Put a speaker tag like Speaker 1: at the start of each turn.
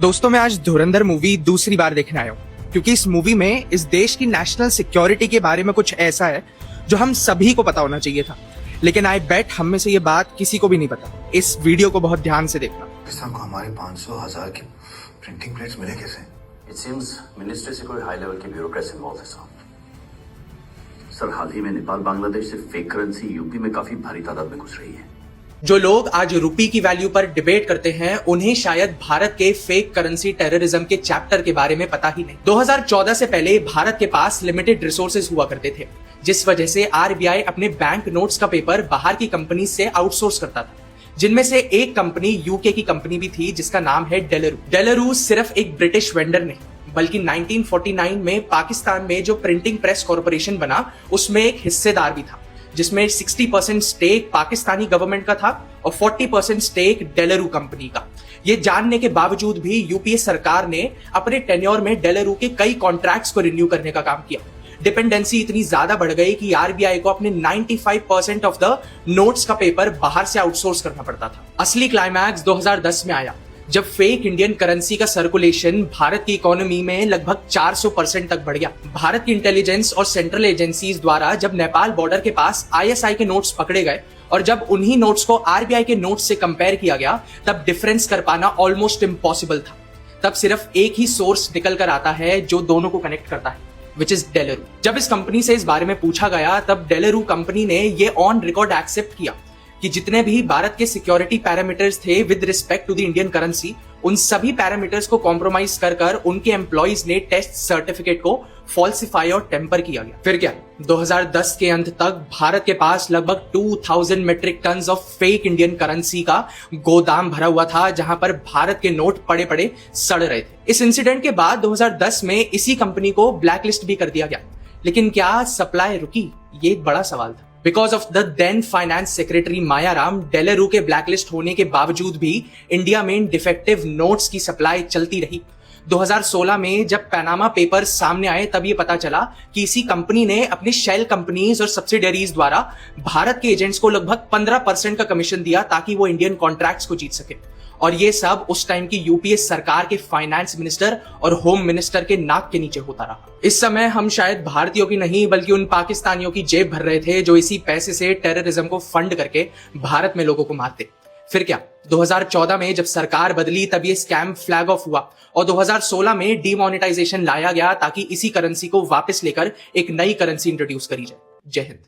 Speaker 1: दोस्तों मैं आज धुरंधर मूवी दूसरी बार देखने आया हूँ क्योंकि इस मूवी में इस देश की नेशनल सिक्योरिटी के बारे में कुछ ऐसा है जो हम सभी को पता होना चाहिए था, लेकिन आई बेट हम में से ये बात किसी को भी नहीं पता। इस वीडियो को बहुत ध्यान से देखना।
Speaker 2: पाकिस्तान को हमारे 500,000 की प्रिंटिंग प्रेस मिले कैसे?
Speaker 3: इट सीम्स मिनिस्ट्री से कोई हाई लेवल की ब्यूरोक्रेसी इन्वॉल्व है सर। हाल ही में नेपाल बांग्लादेश से फेक करेंसी यूपी में काफी भारी तादाद में घुस रही है।
Speaker 1: जो लोग आज रुपी की वैल्यू पर डिबेट करते हैं उन्हें शायद भारत के फेक करेंसी टेररिज्म के चैप्टर के बारे में पता ही नहीं। 2014 से पहले भारत के पास लिमिटेड रिसोर्सेज हुआ करते थे, जिस वजह से आरबीआई अपने बैंक नोट्स का पेपर बाहर की कंपनी से आउटसोर्स करता था, जिनमें से एक कंपनी यूके की कंपनी भी थी जिसका नाम है डेलारू। डेलारू सिर्फ एक ब्रिटिश वेंडर नहीं बल्कि 1949 में पाकिस्तान में जो प्रिंटिंग प्रेस कॉर्पोरेशन बना उसमें एक हिस्सेदार भी था, जिसमें 60% स्टेक पाकिस्तानी गवर्नमेंट का था और 40% स्टेक डेलारू कंपनी का। ये जानने के बावजूद भी यूपीए सरकार ने अपने टेन्योर में डेलारू के कई कॉन्ट्रैक्ट्स को रिन्यू करने का काम किया। डिपेंडेंसी इतनी ज्यादा बढ़ गई कि आरबीआई को अपने 95% ऑफ द नोट्स का पेपर बाहर से आउटसोर्स करना पड़ता था। असली क्लाइमैक्स 2010 में आया जब फेक इंडियन करेंसी का सर्कुलेशन भारत की इकोनॉमी में लगभग 400% तक बढ़ गया। भारत की इंटेलिजेंस और सेंट्रल एजेंसीज द्वारा जब नेपाल बॉर्डर के पास आईएसआई के नोट्स पकड़े गए और जब उन्हीं नोट्स को आरबीआई के नोट्स से कंपेयर किया गया, तब डिफरेंस कर पाना ऑलमोस्ट इम्पॉसिबल था। तब सिर्फ एक ही सोर्स निकल कर आता है जो दोनों को कनेक्ट करता है, विच इज डेलारू। जब इस कंपनी से इस बारे में पूछा गया तब डेलारू कंपनी ने ये ऑन रिकॉर्ड एक्सेप्ट किया कि जितने भी भारत के सिक्योरिटी पैरामीटर्स थे with respect to the Indian currency, उन सभी पैरामीटर्स को कॉम्प्रोमाइज कर उनके एम्प्लॉइज ने टेस्ट सर्टिफिकेट को फॉल्सिफाई और टेम्पर किया गया। फिर क्या, 2010 के अंत तक भारत के पास लगभग 2000 metric tonne of fake Indian currency का गोदाम भरा हुआ था, जहां पर भारत के नोट पड़े पड़े सड़ रहे थे। इस इंसिडेंट के बाद 2010 में इसी कंपनी को ब्लैकलिस्ट भी कर दिया गया, लेकिन क्या सप्लाई रुकी? ये एक बड़ा सवाल था। Because of the then finance secretary Mayaram, De La Rue के ब्लैकलिस्ट होने के बावजूद भी इंडिया में डिफेक्टिव नोट्स की सप्लाई चलती रही। 2016 में जब पैनामा पेपर सामने आए तब ये पता चला कि इसी कंपनी ने अपनी शेल कंपनीज और सब्सिडरीज द्वारा भारत के एजेंट्स को लगभग 15% का कमीशन दिया ताकि वो इंडियन कॉन्ट्रैक्ट्स को जीत सके। और ये सब उस टाइम की यूपीए सरकार के फाइनेंस मिनिस्टर और होम मिनिस्टर के नाक के नीचे होता रहा। इस समय हम शायद भारतीयों की नहीं बल्कि उन पाकिस्तानियों की जेब भर रहे थे जो इसी पैसे से टेररिज्म को फंड करके भारत में लोगों को मारते। फिर क्या, 2014 में जब सरकार बदली तब ये स्कैम फ्लैग ऑफ हुआ और 2016 में डीमोनेटाइजेशन लाया गया ताकि इसी करेंसी को वापस लेकर एक नई करेंसी इंट्रोड्यूस करी जाए। जय हिंद।